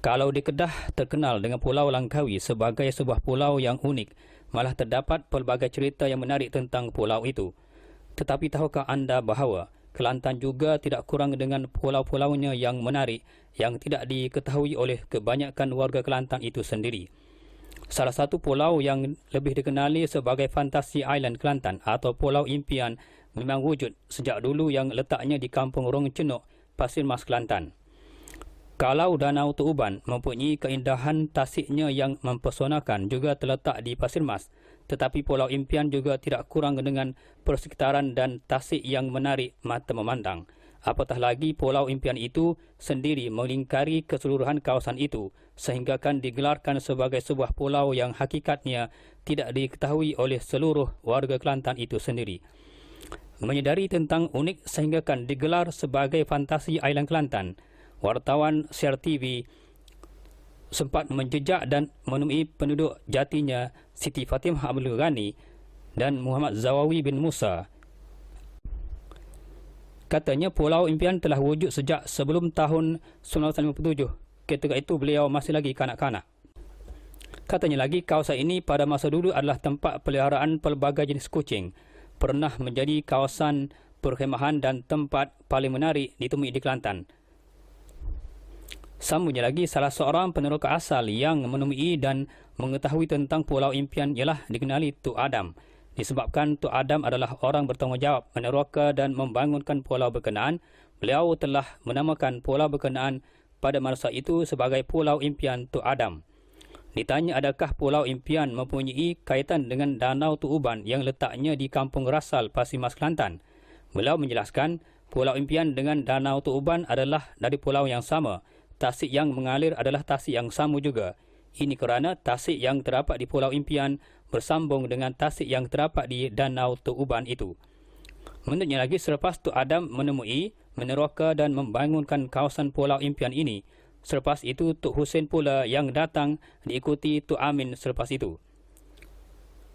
Kalau di Kedah terkenal dengan Pulau Langkawi sebagai sebuah pulau yang unik, malah terdapat pelbagai cerita yang menarik tentang pulau itu. Tetapi tahukah anda bahawa Kelantan juga tidak kurang dengan pulau-pulaunya yang menarik yang tidak diketahui oleh kebanyakan warga Kelantan itu sendiri. Salah satu pulau yang lebih dikenali sebagai Fantasi Island Kelantan atau Pulau Impian memang wujud sejak dulu yang letaknya di Kampung Rong Cenuk, Pasir Mas, Kelantan. Kalau Danau Tuuban mempunyai keindahan tasiknya yang mempesonakan juga terletak di Pasir Mas, tetapi Pulau Impian juga tidak kurang dengan persekitaran dan tasik yang menarik mata memandang. Apatah lagi Pulau Impian itu sendiri melingkari keseluruhan kawasan itu sehinggakan digelarkan sebagai sebuah pulau yang hakikatnya tidak diketahui oleh seluruh warga Kelantan itu sendiri. Menyedari tentang unik sehinggakan digelar sebagai Fantasi Island Kelantan, wartawan Share TV sempat menjejak dan menemui penduduk jatinya Siti Fatimah Abdul Ghani dan Muhammad Zawawi bin Musa. Katanya Pulau Impian telah wujud sejak sebelum tahun 1957. Ketika itu beliau masih lagi kanak-kanak. Katanya lagi kawasan ini pada masa dulu adalah tempat peliharaan pelbagai jenis kucing. Pernah menjadi kawasan perkhemahan dan tempat paling menarik ditemui di Kelantan. Sambungnya lagi, salah seorang peneroka asal yang menemui dan mengetahui tentang Pulau Impian ialah dikenali Tuk Adam. Disebabkan Tuk Adam adalah orang bertanggungjawab meneroka dan membangunkan pulau berkenaan, beliau telah menamakan pulau berkenaan pada masa itu sebagai Pulau Impian Tuk Adam. Ditanya adakah Pulau Impian mempunyai kaitan dengan Danau Tuuban yang letaknya di Kampung Rasal, Pasir Mas, Kelantan. Beliau menjelaskan Pulau Impian dengan Danau Tuuban adalah dari pulau yang sama. Tasik yang mengalir adalah tasik yang sama juga. Ini kerana tasik yang terdapat di Pulau Impian bersambung dengan tasik yang terdapat di Danau Tuuban itu. Menurutnya lagi, selepas Tuk Adam menemui, meneroka dan membangunkan kawasan Pulau Impian ini, selepas itu Tuk Husin pula yang datang diikuti Tuk Amin selepas itu.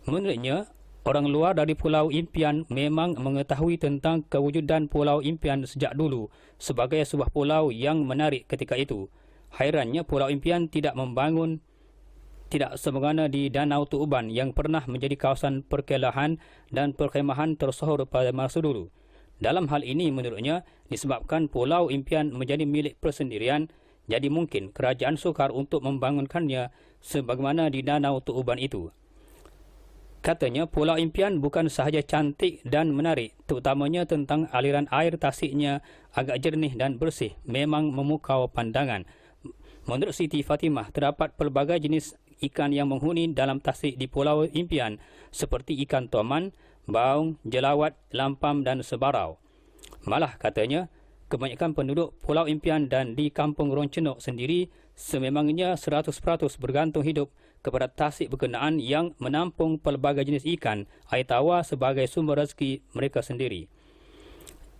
Menurutnya, orang luar dari Pulau Impian memang mengetahui tentang kewujudan Pulau Impian sejak dulu sebagai sebuah pulau yang menarik ketika itu. Hairannya Pulau Impian tidak sebagaimana di Danau Tuuban yang pernah menjadi kawasan perkelahan dan perkhemahan tersohor pada masa dulu. Dalam hal ini menurutnya disebabkan Pulau Impian menjadi milik persendirian, jadi mungkin kerajaan sukar untuk membangunkannya sebagaimana di Danau Tuuban itu. Katanya Pulau Impian bukan sahaja cantik dan menarik, terutamanya tentang aliran air tasiknya agak jernih dan bersih, memang memukau pandangan. Menurut Siti Fatimah, terdapat pelbagai jenis ikan yang menghuni dalam tasik di Pulau Impian seperti ikan toman, baung, jelawat, lampam dan sebarau. Malah katanya, kebanyakan penduduk Pulau Impian dan di Kampung Rong Cenuk sendiri sememangnya 100% bergantung hidup kepada tasik berkenaan yang menampung pelbagai jenis ikan air tawar sebagai sumber rezeki mereka sendiri.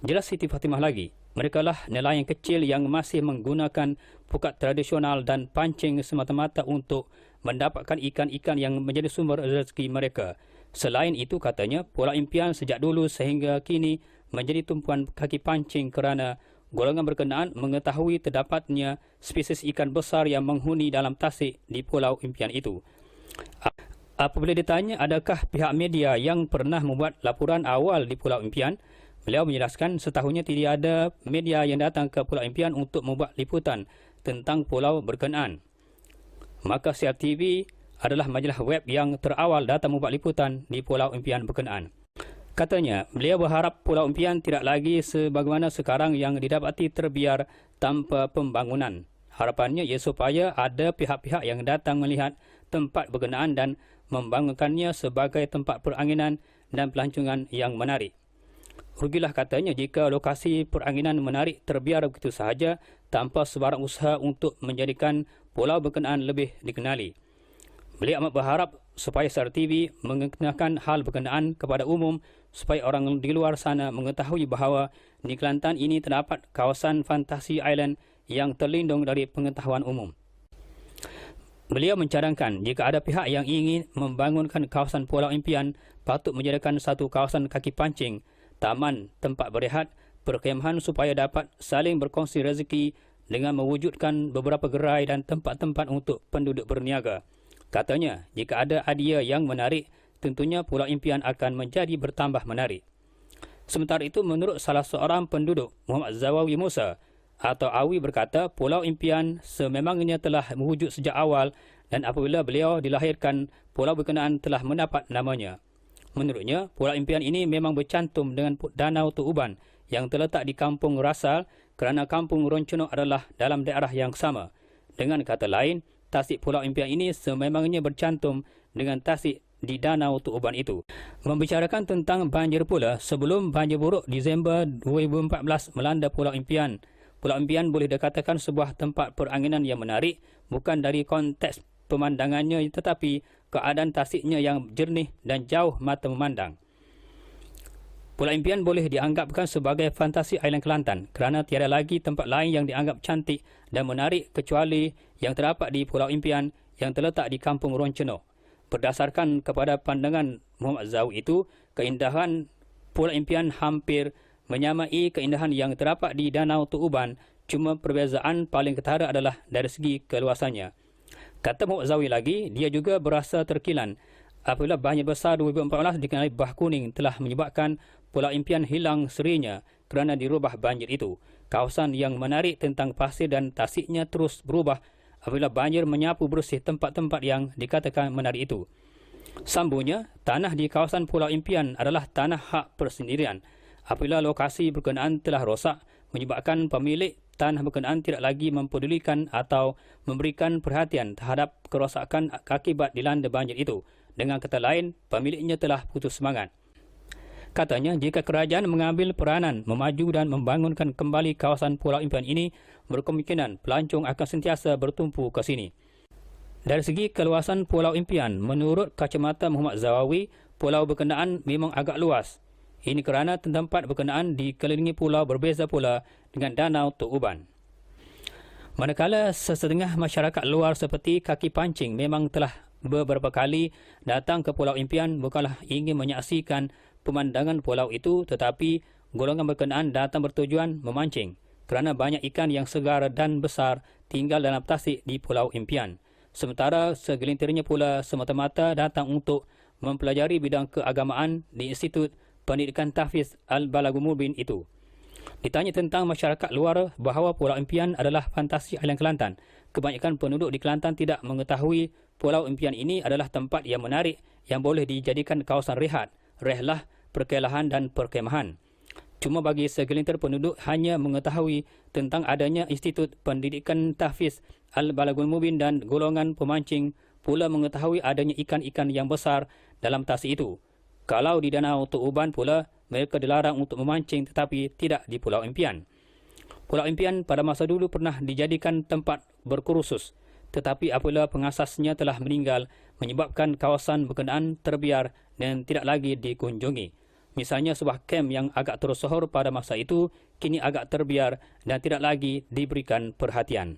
Jelas Siti Fatimah lagi, mereka lah nelayan kecil yang masih menggunakan pukat tradisional dan pancing semata-mata untuk mendapatkan ikan-ikan yang menjadi sumber rezeki mereka. Selain itu katanya, Pulau Impian sejak dulu sehingga kini menjadi tumpuan kaki pancing kerana golongan berkenaan mengetahui terdapatnya spesies ikan besar yang menghuni dalam tasik di Pulau Impian itu. Apabila ditanya adakah pihak media yang pernah membuat laporan awal di Pulau Impian, beliau menjelaskan setahunnya tidak ada media yang datang ke Pulau Impian untuk membuat liputan tentang pulau berkenaan. Maka Share TV adalah majalah web yang terawal datang membuat liputan di Pulau Impian berkenaan. Katanya, beliau berharap Pulau Impian tidak lagi sebagaimana sekarang yang didapati terbiar tanpa pembangunan. Harapannya ia supaya ada pihak-pihak yang datang melihat tempat berkenaan dan membangunkannya sebagai tempat peranginan dan pelancongan yang menarik. Rugilah katanya jika lokasi peranginan menarik terbiar begitu sahaja tanpa sebarang usaha untuk menjadikan pulau berkenaan lebih dikenali. Beliau amat berharap supaya Share TV mengenakan hal berkenaan kepada umum supaya orang di luar sana mengetahui bahawa di Kelantan ini terdapat kawasan Fantasi Island yang terlindung dari pengetahuan umum. Beliau mencadangkan jika ada pihak yang ingin membangunkan kawasan Pulau Impian patut menjadikan satu kawasan kaki pancing, taman, tempat berehat, perkhemahan supaya dapat saling berkongsi rezeki dengan mewujudkan beberapa gerai dan tempat-tempat untuk penduduk berniaga. Katanya, jika ada idea yang menarik, tentunya Pulau Impian akan menjadi bertambah menarik. Sementara itu, menurut salah seorang penduduk, Muhammad Zawawi Musa, atau Awi berkata, Pulau Impian sememangnya telah mewujud sejak awal dan apabila beliau dilahirkan, pulau berkenaan telah mendapat namanya. Menurutnya, Pulau Impian ini memang bercantum dengan Danau Tuuban yang terletak di Kampung Rasal kerana Kampung Ronconok adalah dalam daerah yang sama. Dengan kata lain, tasik Pulau Impian ini sememangnya bercantum dengan tasik di Danau Tuuban itu. Membicarakan tentang banjir pula, sebelum banjir buruk Disember 2014 melanda Pulau Impian, Pulau Impian boleh dikatakan sebuah tempat peranginan yang menarik, bukan dari konteks pemandangannya tetapi keadaan tasiknya yang jernih dan jauh mata memandang. Pulau Impian boleh dianggapkan sebagai fantasi Island Kelantan kerana tiada lagi tempat lain yang dianggap cantik dan menarik kecuali yang terdapat di Pulau Impian yang terletak di Kampung Ronconok. Berdasarkan kepada pandangan Muhammad Zawi itu, keindahan Pulau Impian hampir menyamai keindahan yang terdapat di Danau Tuuban, cuma perbezaan paling ketara adalah dari segi keluasannya. Kata Muhammad Zawi lagi, dia juga berasa terkilan apabila banjir besar 2014 dikenali bah kuning telah menyebabkan Pulau Impian hilang serinya kerana dirubah banjir itu. Kawasan yang menarik tentang pasir dan tasiknya terus berubah apabila banjir menyapu bersih tempat-tempat yang dikatakan menarik itu. Sambungnya, tanah di kawasan Pulau Impian adalah tanah hak persendirian. Apabila lokasi berkenaan telah rosak, menyebabkan pemilik tanah berkenaan tidak lagi mempedulikan atau memberikan perhatian terhadap kerosakan akibat dilanda banjir itu. Dengan kata lain, pemiliknya telah putus semangat. Katanya, jika kerajaan mengambil peranan memaju dan membangunkan kembali kawasan Pulau Impian ini, berkemungkinan pelancong akan sentiasa bertumpu ke sini. Dari segi keluasan Pulau Impian, menurut kacamata Muhammad Zawawi, pulau berkenaan memang agak luas. Ini kerana tempat berkenaan dikelilingi pulau berbeza pula dengan Danau Tuuban. Manakala sesetengah masyarakat luar seperti kaki pancing memang telah beberapa kali datang ke Pulau Impian bukanlah ingin menyaksikan pemandangan pulau itu, tetapi golongan berkenaan datang bertujuan memancing kerana banyak ikan yang segar dan besar tinggal dalam tasik di Pulau Impian. Sementara segelintirnya pula semata-mata datang untuk mempelajari bidang keagamaan di Institut Pendidikan Tahfiz Al-Balagh itu. Ditanya tentang masyarakat luar bahawa Pulau Impian adalah fantasi Island Kelantan, kebanyakan penduduk di Kelantan tidak mengetahui Pulau Impian ini adalah tempat yang menarik yang boleh dijadikan kawasan rehat, rehlah, perkelahan dan perkhemahan. Cuma bagi segelintir penduduk hanya mengetahui tentang adanya Institut Pendidikan Tahfiz Al-Balagh dan golongan pemancing pula mengetahui adanya ikan-ikan yang besar dalam tasik itu. Kalau di Danau Tuuban pula, mereka dilarang untuk memancing tetapi tidak di Pulau Impian. Pulau Impian pada masa dulu pernah dijadikan tempat berkursus, tetapi apabila pengasasnya telah meninggal, menyebabkan kawasan berkenaan terbiar dan tidak lagi dikunjungi. Misalnya sebuah kem yang agak tersohor pada masa itu, kini agak terbiar dan tidak lagi diberikan perhatian.